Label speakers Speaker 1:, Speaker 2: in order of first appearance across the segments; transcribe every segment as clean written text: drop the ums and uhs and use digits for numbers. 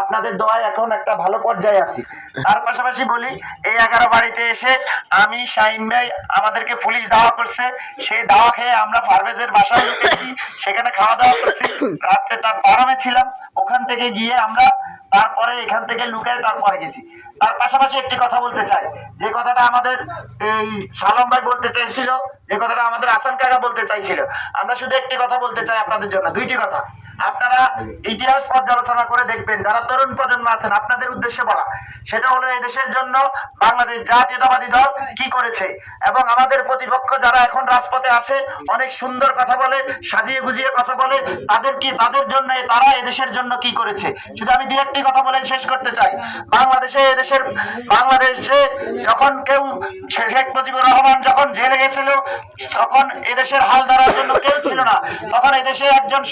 Speaker 1: আপনাদের দোয়ায় এখন একটা ভালো পর্যায়ে আছি। তার পাশাপাশি বলি, এই 11 বাড়িতে এসে আমি শাহিন ভাই আমাদেরকে পুলিশ দাওয়া করছে, সেই দাওয়া খেয়ে আমরা পারভেজের বাসায় ঢুকেছি, সেখানে খাওয়া দাওয়া করছি, রাত্রে তার ফার্মে ছিলাম, ওখান থেকে গিয়ে আমরা তারপরে এখান থেকে লুকায় তারপরে গেছি। তার পাশাপাশি একটি কথা বলতে চাই, যে কথাটা আমাদের এই সালম ভাই বলতে চাইছিল, যে কথাটা আমাদের হাসান কাকা বলতে চাইছিল, আমরা শুধু একটি কথা বলতে চাই আপনাদের জন্য, দুইটি কথা। আপনারা ইতিহাস পর্যালোচনা করে দেখবেন, যারা তরুণ প্রজন্ম আছেন আপনাদের উদ্দেশ্যে বলা, সেটা হলো এই দেশের জন্য বাংলাদেশ জাতীয়তাবাদী দল কি করেছে, এবং আমাদের প্রতিপক্ষ যারা এখন রাজপথে আসে অনেক সুন্দর কথা বলে, সাজিয়ে গুজিয়ে কথা বলে, তাদের জন্য তারা এদেশের জন্য কি করেছে। শুধু আমি দু একটি কথা বলে শেষ করতে চাই। বাংলাদেশে যখন কেউ শেখ মুজিবুর রহমান যখন জেলে গেছিল, তখন এদেশের হাল ধরার জন্য কেউ ছিল না। তখন এদেশে একজন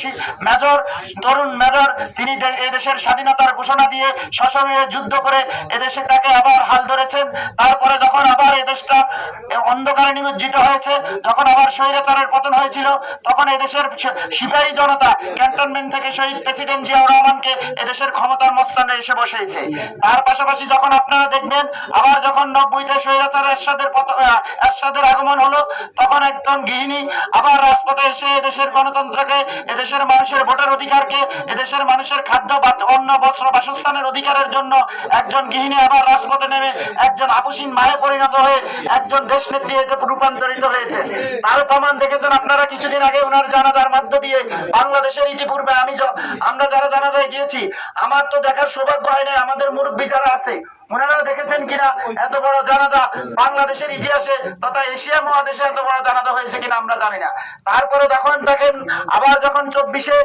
Speaker 1: মেজর, তরুণ মেজর, তিনি এই দেশের স্বাধীনতার ঘোষণা দিয়ে সশরীরে যুদ্ধ করে এদেশটাকে আবার হাল ধরেছেন। তারপরে যখন আবার এদেশটা অন্ধকারে নিমজ্জিত হয়েছে, যখন আবার স্বৈরাচারের পতন হয়েছিল, তখন এদেশের সিপাহী জনতা ক্যান্টনমেন্ট থেকে শহীদ প্রেসিডেন্ট জিয়াউর রহমানকে এদেশের ক্ষমতার মস্তানে এসে বসেছে। তার পাশাপাশি যখন আপনারা দেখবেন আবার যখন 90-তে স্বৈরাচার এরশাদের আগমন হলো, তখন একজন গৃহিণী আবার রাজপথে এসে এদেশের গণতন্ত্রকে, এদেশের মানুষের ভোটের অধিকারকে, এদেশের মানুষের খাদ্য, অন্ন, বস্ত্র, বাসস্থানের অধিকারের জন্য একজন গৃহিণী আবার রাজপথে নেমে একজন আপসীন মায়ে পরিণত হয়ে একজন দেশ নেত্রী রূপান্তরিত হয়েছে। তার প্রমাণ দেখেছেন আপনারা কিছুদিন আগে ওনার জানাজার মধ্য দিয়ে। বাংলাদেশের ইতিপূর্বে আমরা যারা জানাজায় গিয়েছি, আমার তো দেখার সৌভাগ্য হয় নাই, আমাদের মুরব্বী যারা আছে ওনারাও দেখেছেন কিনা এত বড় জানাজা বাংলাদেশের ইতিহাসে তথা এশিয়া মহাদেশে এত বড় জানাজা হয়েছে কিনা আমরা জানি না। তারপরে তখন দেখেন আবার যখন 24-এ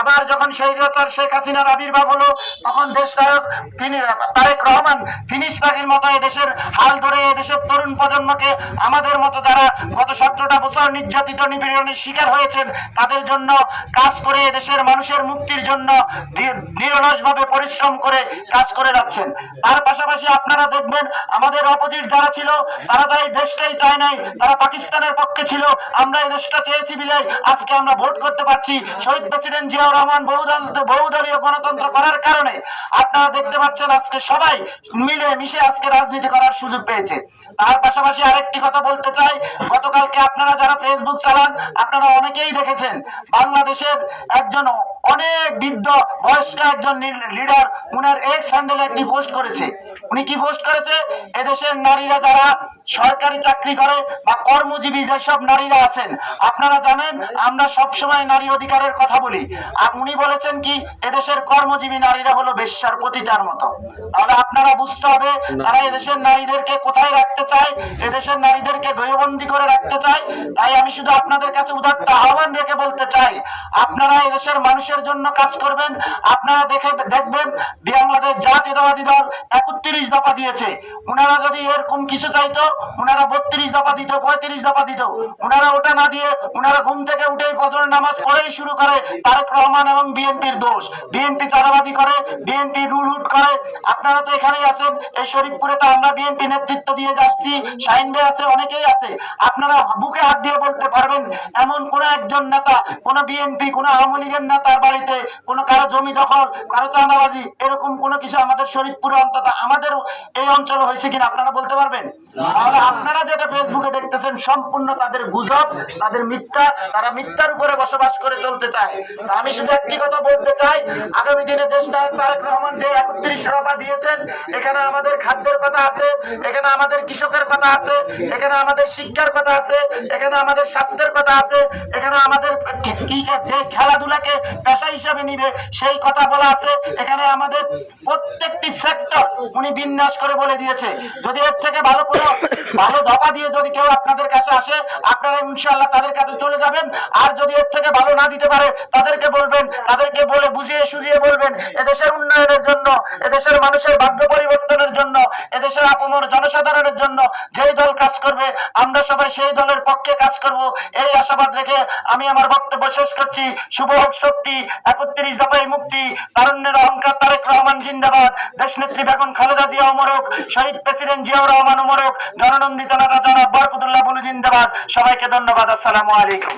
Speaker 1: আবার যখন স্বৈরাচার শেখ হাসিনার আবির্ভাব হলো, তখন দেশ নায়ক তিনি তারেক রহমান ফিনিশ পাখির মতো এদেশের হাল ধরে এদেশের তরুণ প্রজন্মকে, আমাদের মতো যারা গত 17টা বছর নির্যাতিত নিপীড়নের শিকার হয়েছেন তাদের জন্য কাজ করে এদেশের মানুষের মুক্তির জন্য নিরলসভাবে পরিশ্রম করে কাজ করে যাচ্ছেন। তার পাশাপাশি আপনারা দেখবেন আমাদের অপোজিট যারা ছিল তারা তো এই দেশটাই চায় নাই, তারা পাকিস্তানের পক্ষে ছিল। আমরা এই দেশটা চেয়েছি বিলে আজকে আমরা ভোট করতে পারছি। শহীদ প্রেসিডেন্ট জিয়াউর রহমান বহুদলীয় গণতন্ত্র করার কারণে আপনারা দেখতে পাচ্ছেন আজকে সবাই মিলে মিশে আজকে রাজনীতি করার সুযোগ পেয়েছে। তার পাশাপাশি আরেকটি কথা বলতে চাই, গতকালকে আপনারা যারা ফেসবুক চালান আপনারা অনেকেই দেখেছেন বাংলাদেশের একজন অনেক বৃদ্ধ বয়স্ক একজন লিডার উনার এক্স হ্যান্ডেলে একটি পোস্ট করেছে। উনি কি পোস্ট করেছে? এদেশের নারীরা যারা সরকারি চাকরি করে বা কর্মজীবী যেসব নারীরা আছেন, আপনারা জানেন আমরা সব সময় নারী অধিকারের কথা বলি। উনি বলেছেন কি এদেশের কর্মজীবী নারীরা হলো বেশ্যার পতিতার মতো। তাহলে আপনারা বুঝতে হবে তারা এদেশের নারীদেরকে কোথায় রাখতে চায়, এদেশের নারীদেরকে গৃহবন্দী করে রাখতে চায়। তাই আমি শুধু আপনাদের কাছে উদাত্ত আহ্বান রেখে বলতে চাই, আপনারা এদেশের মানুষের জন্য কাজ করবেন। আপনারা দেখবেন বাংলাদেশ জাতীয়তাবাদী দল 31 দফা দিয়েছে। ওনারা যদি এরকম কিছু চাইতো ওনারা 32 দফা দিত, 35 দফা দিত। ওনারা ওটা না দিয়ে ওনারা ঘুম থেকে উঠে ফজরের নামাজ পড়েই শুরু করে তারেক রহমান এবং বিএনপির দোষ। বিএনপি চাঁদাবাজি করে, বিএনপি রুলহুট করে। আপনারা তো এখানেই আছেন, এই শরীফপুরে তো আমরা বিএনপি নেতৃত্ব দিয়ে যাচ্ছি, শাহিন ভাই আছে, অনেকেই আছে। আপনারা বুকে হাত দিয়ে বলতে পারবেন এমন কোন একজন নেতা, কোন বিএনপি, কোন আওয়ামী লীগের নেতার বাড়িতে কোন কারো জমি দখল, কারো চাঁদাবাজি এরকম কোন কিছু আমাদের শরীফপুরে অন্তত আমাদের এই অঞ্চলে হয়েছে কিনা আপনারা বলতে পারবেন? তাহলে আপনারা যেটা ফেসবুকে দেখতেছেন সম্পূর্ণ তাদের গুজব, তাদের মিথ্যা, তারা মিথ্যার উপরে বসবাস করে চলতে চায়। তা আমি শুধু একটি কথা বলতে চাই, আগামী দিনে দেশ নায়ক তারেক রহমান যে 31 দফা দিয়েছেন, এখানে আমাদের খাদ্যের কথা আছে, এখানে আমাদের কৃষকের কথা আছে, এখানে আমাদের শিক্ষার কথা আছে, এখানে আমাদের স্বাস্থ্যের কথা আছে, এখানে আমাদের যে খেলাধুলাকে পেশা হিসাবে নিবে সেই কথা বলা আছে। এখানে আমাদের প্রত্যেকটি সেক্টর উনি বিন্যাস করে বলে দিয়েছে। যদি এর থেকে ভালো দফা দিয়ে যদি কেউ আপনাদের কাছে আসে আপনারা ইনশাআল্লাহ তাদের কাছে চলে যাবেন। আর যদি এর থেকে ভালো না দিতে পারে তাদেরকে বলবেন, তাদেরকে বলে বুঝিয়ে সুঝিয়ে বলবেন এদেশের উন্নয়নের জন্য, এদেশের মানুষের ভাগ্য পরিবর্তনের জন্য, এদেশের আপামর জনসাধারণের জন্য যেই দল কাজ করবে আমরা সবাই সেই দলের পক্ষে কাজ করব, এই আশাবাদ রেখে আমি আমার বক্তব্য শেষ করছি। শুভ হোক শক্তি, 31 দফায় মুক্তি, তারুণ্যের অহংকার তারেক রহমান জিন্দাবাদ, দেশনেত্রী বেগম খালেদা জিয়া অমর হোক, শহীদ প্রেসিডেন্ট জিয়াউর রহমান অমর হোক, জননন্দিত নেতা জনাব বরকতুল্লাহ বুলু জিন্দাবাদ। সবাইকে ধন্যবাদ। আসসালামু আলাইকুম।